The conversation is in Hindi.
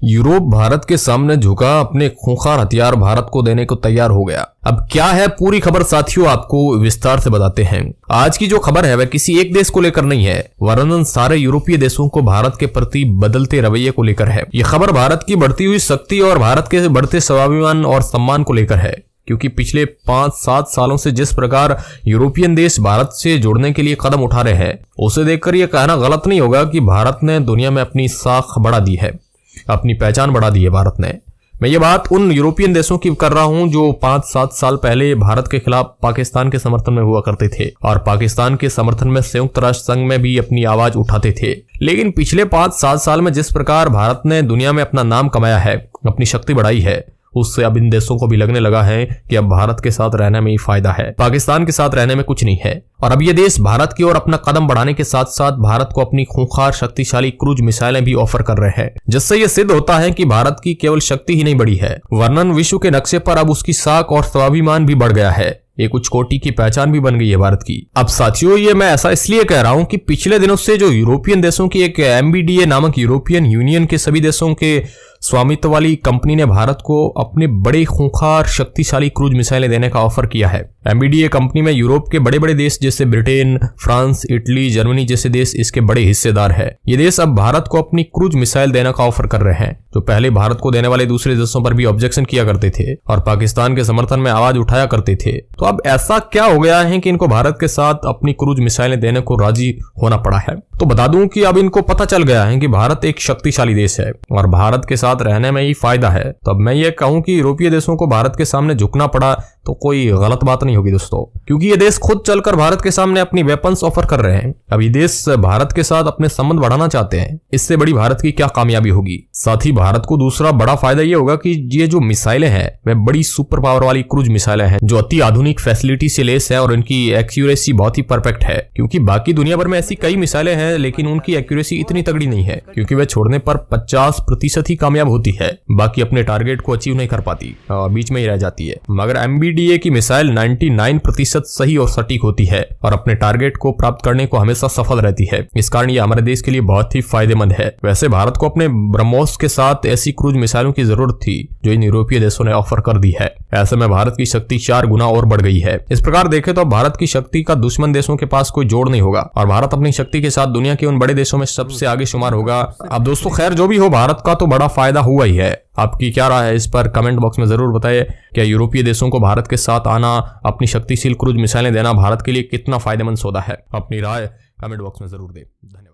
यूरोप भारत के सामने झुका, अपने खूंखार हथियार भारत को देने को तैयार हो गया। अब क्या है पूरी खबर साथियों, आपको विस्तार से बताते हैं। आज की जो खबर है वह किसी एक देश को लेकर नहीं है, वरन सारे यूरोपीय देशों को भारत के प्रति बदलते रवैये को लेकर है। यह खबर भारत की बढ़ती हुई शक्ति और भारत के बढ़ते स्वाभिमान और सम्मान को लेकर है, क्योंकि पिछले 5-7 सालों से जिस प्रकार यूरोपियन देश भारत से जुड़ने के लिए कदम उठा रहे हैं, उसे देखकर यह कहना गलत नहीं होगा कि भारत ने दुनिया में अपनी साख बढ़ा दी है, अपनी पहचान बढ़ा दी है भारत ने। मैं ये बात उन यूरोपियन देशों की कर रहा हूं जो 5-7 साल पहले भारत के खिलाफ पाकिस्तान के समर्थन में हुआ करते थे और पाकिस्तान के समर्थन में संयुक्त राष्ट्र संघ में भी अपनी आवाज उठाते थे। लेकिन पिछले 5-7 साल में जिस प्रकार भारत ने दुनिया में अपना नाम कमाया है, अपनी शक्ति बढ़ाई है, उससे अब इन देशों को भी लगने लगा है कि अब भारत के साथ रहने में ही फायदा है, पाकिस्तान के साथ रहने में कुछ नहीं है। और अब ये देश भारत की ओर अपना कदम बढ़ाने के साथ साथ भारत को अपनी खूंखार शक्तिशाली क्रूज मिसाइलें भी ऑफर कर रहे हैं, जिससे ये सिद्ध होता है कि भारत की केवल शक्ति ही नहीं बढ़ी है, वरन विश्व के नक्शे पर अब उसकी साख और स्वाभिमान भी बढ़ गया है। एक उच्च कोटि की पहचान भी बन गई है भारत की। अब साथियों, ये मैं ऐसा इसलिए कह रहा हूं कि पिछले दिनों से जो यूरोपियन देशों की एक MBDA नामक यूरोपियन यूनियन के सभी देशों के स्वामित्व वाली कंपनी ने भारत को अपने बड़े खूंखार शक्तिशाली क्रूज मिसाइलें देने का ऑफर किया है। MBDA कंपनी में यूरोप के बड़े बड़े देश जैसे ब्रिटेन, फ्रांस, इटली, जर्मनी जैसे देश इसके बड़े हिस्सेदार है। ये देश अब भारत को अपनी क्रूज मिसाइल देने का ऑफर कर रहे हैं, जो पहले भारत को देने वाले दूसरे देशों पर भी ऑब्जेक्शन किया करते थे और पाकिस्तान के समर्थन में आवाज उठाया करते थे। तो अब ऐसा क्या हो गया है कि इनको भारत के साथ अपनी क्रूज मिसाइलें देने को राजी होना पड़ा है। तो बता दूं कि अब इनको पता चल गया है कि भारत एक शक्तिशाली देश है और भारत के साथ रहने में ही फायदा है। तो अब मैं ये कहूं कि यूरोपीय देशों को भारत के सामने झुकना पड़ा तो कोई गलत बात नहीं होगी दोस्तों, क्योंकि ये देश खुद चलकर भारत के सामने अपनी वेपन्स ऑफर कर रहे हैं। अब ये देश भारत के साथ अपने संबंध बढ़ाना चाहते हैं, इससे बड़ी भारत की क्या कामयाबी होगी। साथ ही भारत को दूसरा बड़ा फायदा ये होगा कि ये जो मिसाइलें हैं वे बड़ी सुपर पावर वाली क्रूज मिसाइलें हैं, जो अति आधुनिक फैसिलिटी से लेस है और इनकी एक्यूरेसी बहुत ही परफेक्ट है। क्योंकि बाकी दुनिया भर में ऐसी कई मिसाइलें हैं, लेकिन उनकी एक्यूरेसी इतनी तगड़ी नहीं है, क्योंकि वे छोड़ने पर 50% ही कामयाब होती है, बाकी अपने टारगेट को अचीव नहीं कर पाती, बीच में ही रह जाती है। मगर MBDA की मिसाइल 99% सही और सटीक होती है और अपने टारगेट को प्राप्त करने को हमेशा सफल रहती है। इस कारण ये हमारे देश के लिए बहुत ही फायदेमंद है। वैसे भारत को अपने ब्रह्मोस के साथ ऐसी क्रूज मिसाइलों की जरूरत थी जो इन यूरोपीय देशों ने ऑफर कर दी है। ऐसे में भारत की शक्ति 4 गुना और बढ़ गई है। इस प्रकार देखें तो भारत की शक्ति का दुश्मन देशों के पास कोई जोड़ नहीं होगा और भारत अपनी शक्ति के साथ दुनिया के उन बड़े देशों में सबसे आगे शुमार होगा। अब दोस्तों खैर जो भी हो, भारत का तो बड़ा फायदा हुआ ही है। आपकी क्या राय है इस पर कमेंट बॉक्स में जरूर बताइए। क्या यूरोपीय देशों को भारत के साथ आना, अपनी शक्तिशाली क्रूज मिसाइलें देना भारत के लिए कितना फायदेमंद सौदा है? अपनी राय कमेंट बॉक्स में जरूर दें। धन्यवाद।